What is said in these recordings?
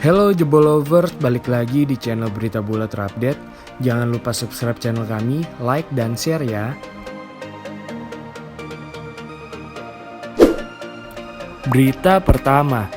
Hello Jebol Lovers, balik lagi di channel Berita Bola Terupdate. Jangan lupa subscribe channel kami, like dan share ya. Berita pertama,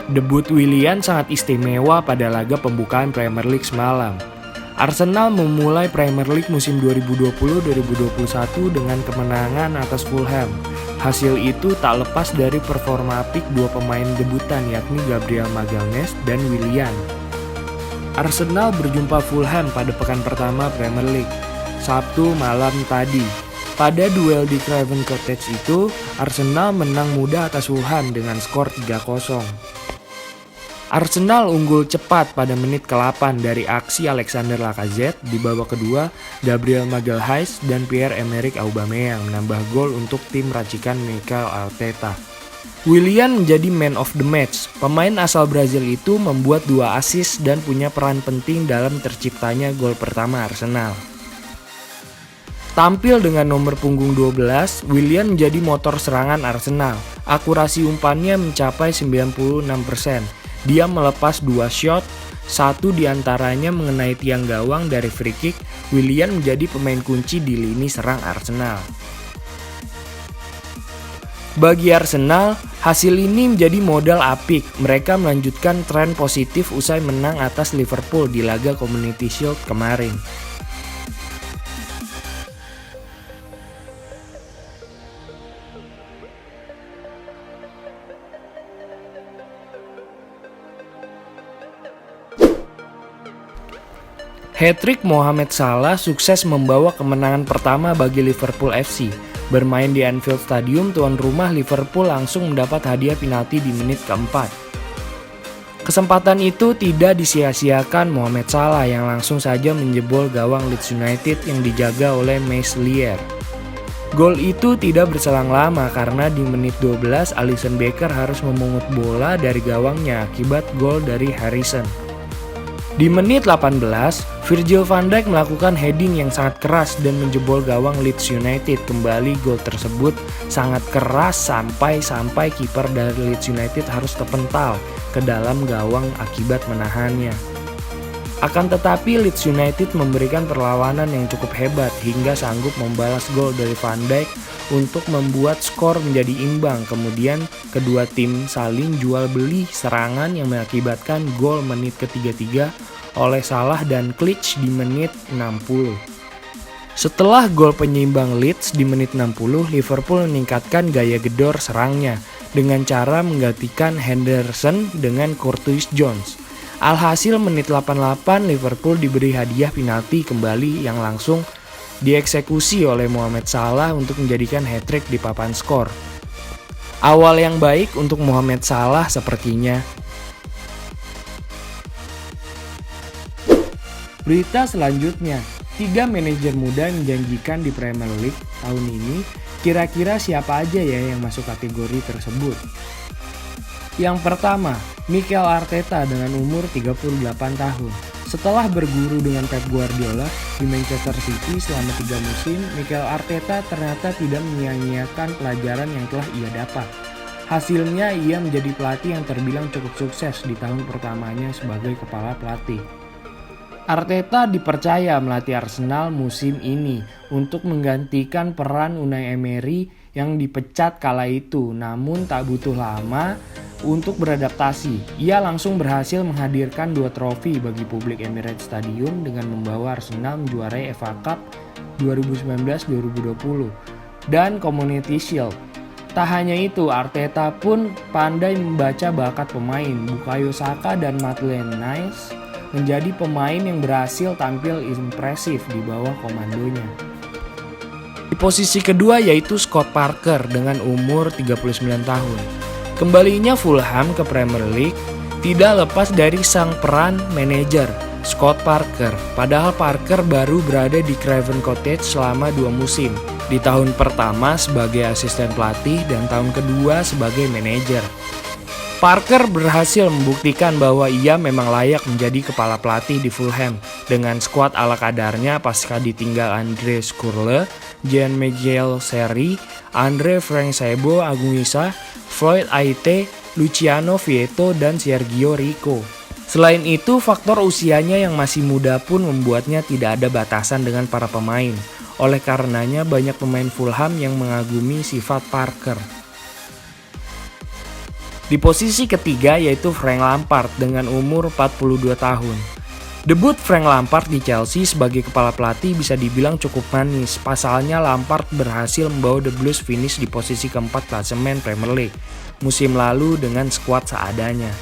debut Willian sangat istimewa pada laga pembukaan Premier League semalam. Arsenal memulai Premier League musim 2020-2021 dengan kemenangan atas Fulham. Hasil itu tak lepas dari performa apik dua pemain debutan yakni Gabriel Magalhaes dan Willian. Arsenal berjumpa Fulham pada pekan pertama Premier League, Sabtu malam tadi. Pada duel di Craven Cottage itu, Arsenal menang mudah atas Fulham dengan skor 3-0. Arsenal unggul cepat pada menit ke-8 dari aksi Alexander Lacazette. Di babak kedua, Gabriel Magalhaes dan Pierre-Emerick Aubameyang menambah gol untuk tim racikan Mikel Arteta. Willian menjadi man of the match. Pemain asal Brazil itu membuat 2 assist dan punya peran penting dalam terciptanya gol pertama Arsenal. Tampil dengan nomor punggung 12, Willian menjadi motor serangan Arsenal. Akurasi umpannya mencapai 96%. Dia melepas 2 shot, satu diantaranya mengenai tiang gawang dari free kick. Willian menjadi pemain kunci di lini serang Arsenal. Bagi Arsenal, hasil ini menjadi modal apik. Mereka melanjutkan tren positif usai menang atas Liverpool di laga Community Shield kemarin. Hat-trick Mohamed Salah sukses membawa kemenangan pertama bagi Liverpool FC. Bermain di Anfield Stadium, tuan rumah Liverpool langsung mendapat hadiah penalti di menit keempat. Kesempatan itu tidak disia-siakan Mohamed Salah yang langsung saja menjebol gawang Leeds United yang dijaga oleh Meslier. Gol itu tidak berselang lama karena di menit 12 Alisson Becker harus memungut bola dari gawangnya akibat gol dari Harrison. Di menit 18, Virgil van Dijk melakukan heading yang sangat keras dan menjebol gawang Leeds United. Kembali gol tersebut sangat keras sampai kiper dari Leeds United harus terpental ke dalam gawang akibat menahannya. Akan tetapi Leeds United memberikan perlawanan yang cukup hebat hingga sanggup membalas gol dari Van Dijk untuk membuat skor menjadi imbang. Kemudian kedua tim saling jual beli serangan yang mengakibatkan gol menit ke-33 oleh Salah dan Klich di menit 60. Setelah gol penyeimbang Leeds di menit 60, Liverpool meningkatkan gaya gedor serangnya dengan cara menggantikan Henderson dengan Curtis Jones. Alhasil menit 88 Liverpool diberi hadiah penalti kembali yang langsung dieksekusi oleh Mohamed Salah untuk menjadikan hat-trick di papan skor. Awal yang baik untuk Mohamed Salah sepertinya. Berita selanjutnya, 3 manajer muda yang menjanjikan di Premier League tahun ini. Kira-kira siapa aja ya yang masuk kategori tersebut? Yang pertama, Mikel Arteta dengan umur 38 tahun. Setelah berguru dengan Pep Guardiola di Manchester City selama 3 musim, Mikel Arteta ternyata tidak menyia-nyiakan pelajaran yang telah ia dapat. Hasilnya ia menjadi pelatih yang terbilang cukup sukses di tahun pertamanya sebagai kepala pelatih. Arteta dipercaya melatih Arsenal musim ini untuk menggantikan peran Unai Emery yang dipecat kala itu. Namun tak butuh lama untuk beradaptasi. Ia langsung berhasil menghadirkan 2 trofi bagi publik Emirates Stadium dengan membawa Arsenal menjuarai FA Cup 2019-2020 dan Community Shield. Tak hanya itu, Arteta pun pandai membaca bakat pemain. Bukayo Saka dan Maitland Niles menjadi pemain yang berhasil tampil impresif di bawah komandonya. Di posisi kedua yaitu Scott Parker dengan umur 39 tahun. Kembalinya Fulham ke Premier League tidak lepas dari sang peran manajer Scott Parker. Padahal Parker baru berada di Craven Cottage selama 2 musim. Di tahun pertama sebagai asisten pelatih dan tahun kedua sebagai manajer. Parker berhasil membuktikan bahwa ia memang layak menjadi kepala pelatih di Fulham dengan skuad ala kadarnya pasca ditinggal Andre Schürrle, Jean-Michel Seri, Andre Frank Sebo Aguisa, Floyd Aite, Luciano Vieto, dan Sergio Rico. Selain itu, faktor usianya yang masih muda pun membuatnya tidak ada batasan dengan para pemain. Oleh karenanya banyak pemain Fulham yang mengagumi sifat Parker. Di posisi ketiga yaitu Frank Lampard dengan umur 42 tahun. Debut Frank Lampard di Chelsea sebagai kepala pelatih bisa dibilang cukup manis. Pasalnya Lampard berhasil membawa The Blues finish di posisi keempat klasemen Premier League musim lalu dengan skuad seadanya.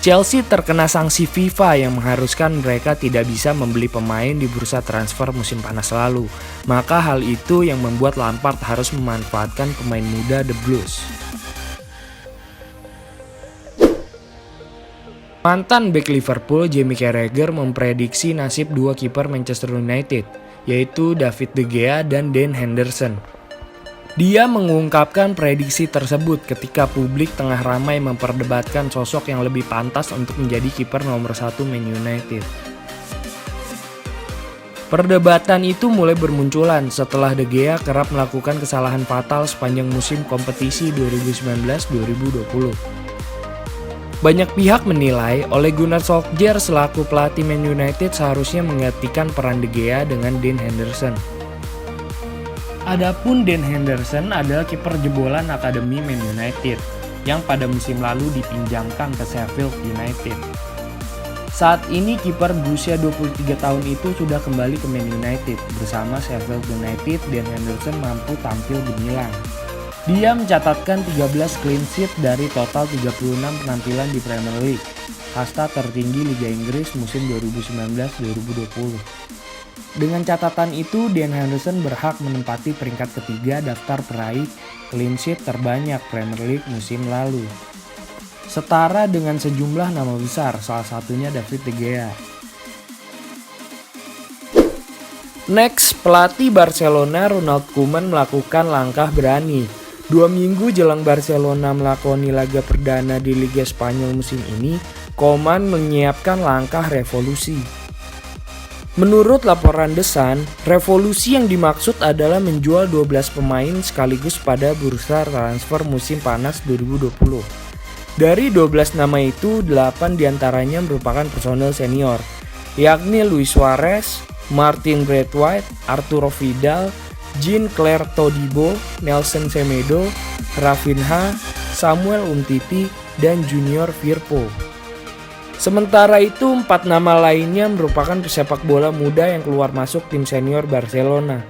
Chelsea terkena sanksi FIFA yang mengharuskan mereka tidak bisa membeli pemain di bursa transfer musim panas lalu. Maka hal itu yang membuat Lampard harus memanfaatkan pemain muda The Blues. Mantan bek Liverpool Jamie Carragher memprediksi nasib dua kiper Manchester United, yaitu David De Gea dan Dean Henderson. Dia mengungkapkan prediksi tersebut ketika publik tengah ramai memperdebatkan sosok yang lebih pantas untuk menjadi kiper nomor 1 Man United. Perdebatan itu mulai bermunculan setelah De Gea kerap melakukan kesalahan fatal sepanjang musim kompetisi 2019-2020. Banyak pihak menilai Ole Gunnar Solskjaer selaku pelatih Man United seharusnya menggantikan peran De Gea dengan Dean Henderson. Adapun Dean Henderson adalah kiper jebolan Akademi Man United yang pada musim lalu dipinjamkan ke Sheffield United. Saat ini kiper berusia 23 tahun itu sudah kembali ke Man United. Bersama Sheffield United, Dean Henderson mampu tampil gemilang. Dia mencatatkan 13 clean sheet dari total 36 penampilan di Premier League, kasta tertinggi Liga Inggris musim 2019-2020. Dengan catatan itu, Dean Henderson berhak menempati peringkat ketiga daftar peraih clean sheet terbanyak Premier League musim lalu. Setara dengan sejumlah nama besar, salah satunya David De Gea. Next, pelatih Barcelona Ronald Koeman melakukan langkah berani. 2 minggu jelang Barcelona melakoni laga perdana di Liga Spanyol musim ini, Koeman menyiapkan langkah revolusi. Menurut laporan The Sun, revolusi yang dimaksud adalah menjual 12 pemain sekaligus pada bursa transfer musim panas 2020. Dari 12 nama itu, 8 diantaranya merupakan personel senior, yakni Luis Suarez, Martin Braithwaite, Arturo Vidal, Jean-Claire Todibo, Nelson Semedo, Rafinha, Samuel Umtiti, dan Junior Firpo. Sementara itu, 4 nama lainnya merupakan pesepak bola muda yang keluar masuk tim senior Barcelona.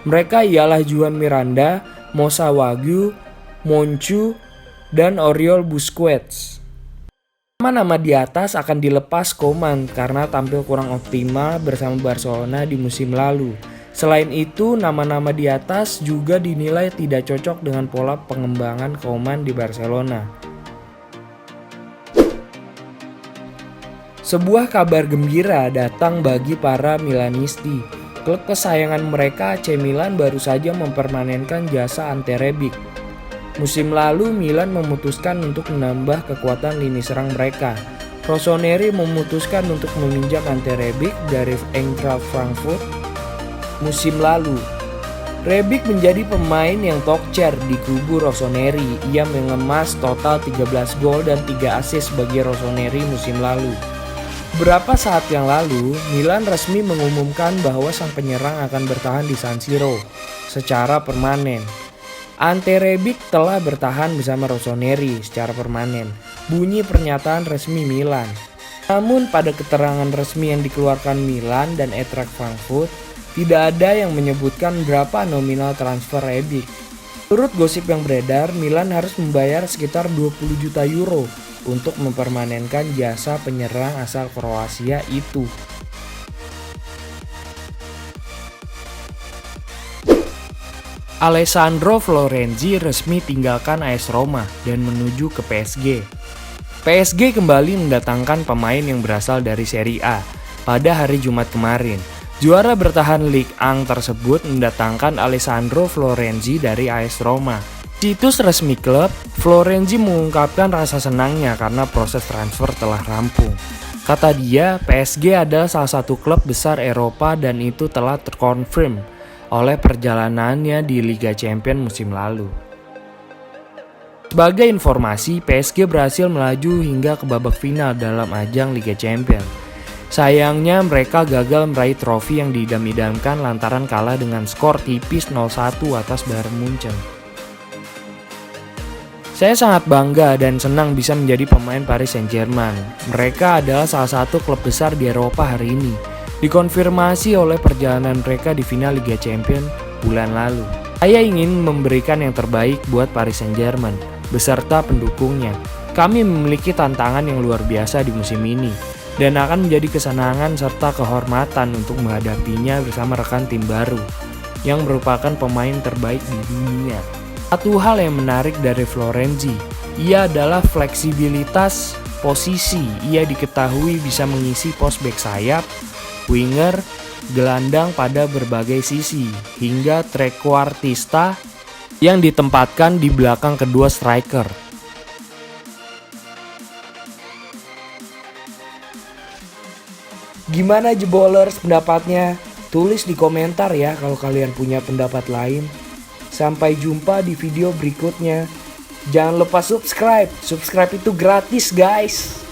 Mereka ialah Juan Miranda, Moussa Wagué, Monchu, dan Oriol Busquets. Nama-nama di atas akan dilepas Koeman karena tampil kurang optimal bersama Barcelona di musim lalu. Selain itu, nama-nama di atas juga dinilai tidak cocok dengan pola pengembangan Koeman di Barcelona. Sebuah kabar gembira datang bagi para Milanisti. Klub kesayangan mereka AC Milan baru saja mempermanenkan jasa Ante Rebic. Musim lalu Milan memutuskan untuk menambah kekuatan lini serang mereka. Rossoneri memutuskan untuk meminjam Ante Rebic dari Eintracht Frankfurt musim lalu. Rebic menjadi pemain yang tokcer di kubu Rossoneri. Ia mengemas total 13 gol dan 3 assist bagi Rossoneri musim lalu. Beberapa saat yang lalu, Milan resmi mengumumkan bahwa sang penyerang akan bertahan di San Siro secara permanen. Ante Rebic telah bertahan bersama Rossoneri secara permanen, bunyi pernyataan resmi Milan. Namun pada keterangan resmi yang dikeluarkan Milan dan Eintracht Frankfurt, tidak ada yang menyebutkan berapa nominal transfer Rebic. Menurut gosip yang beredar, Milan harus membayar sekitar 20 juta euro untuk mempermanenkan jasa penyerang asal Kroasia itu. Alessandro Florenzi resmi tinggalkan AS Roma dan menuju ke PSG. PSG kembali mendatangkan pemain yang berasal dari Serie A pada hari Jumat kemarin. Juara bertahan Ligue 1 tersebut mendatangkan Alessandro Florenzi dari AS Roma. Situs resmi klub, Florenzi mengungkapkan rasa senangnya karena proses transfer telah rampung. Kata dia, PSG adalah salah satu klub besar Eropa dan itu telah terkonfirm oleh perjalanannya di Liga Champions musim lalu. Sebagai informasi, PSG berhasil melaju hingga ke babak final dalam ajang Liga Champions. Sayangnya mereka gagal meraih trofi yang diidam-idamkan lantaran kalah dengan skor tipis 0-1 atas Bayern Munchen. Saya sangat bangga dan senang bisa menjadi pemain Paris Saint-Germain. Mereka adalah salah satu klub besar di Eropa hari ini, dikonfirmasi oleh perjalanan mereka di final Liga Champions bulan lalu. Saya ingin memberikan yang terbaik buat Paris Saint-Germain beserta pendukungnya. Kami memiliki tantangan yang luar biasa di musim ini dan akan menjadi kesenangan serta kehormatan untuk menghadapinya bersama rekan tim baru yang merupakan pemain terbaik di dunia. Satu hal yang menarik dari Florenzi, ia adalah fleksibilitas posisi. Ia diketahui bisa mengisi pos bek sayap, winger, gelandang pada berbagai sisi, hingga trequartista yang ditempatkan di belakang kedua striker. Gimana Jebolers pendapatnya? Tulis di komentar ya kalau kalian punya pendapat lain. Sampai jumpa di video berikutnya. Jangan lupa subscribe. Subscribe itu gratis guys.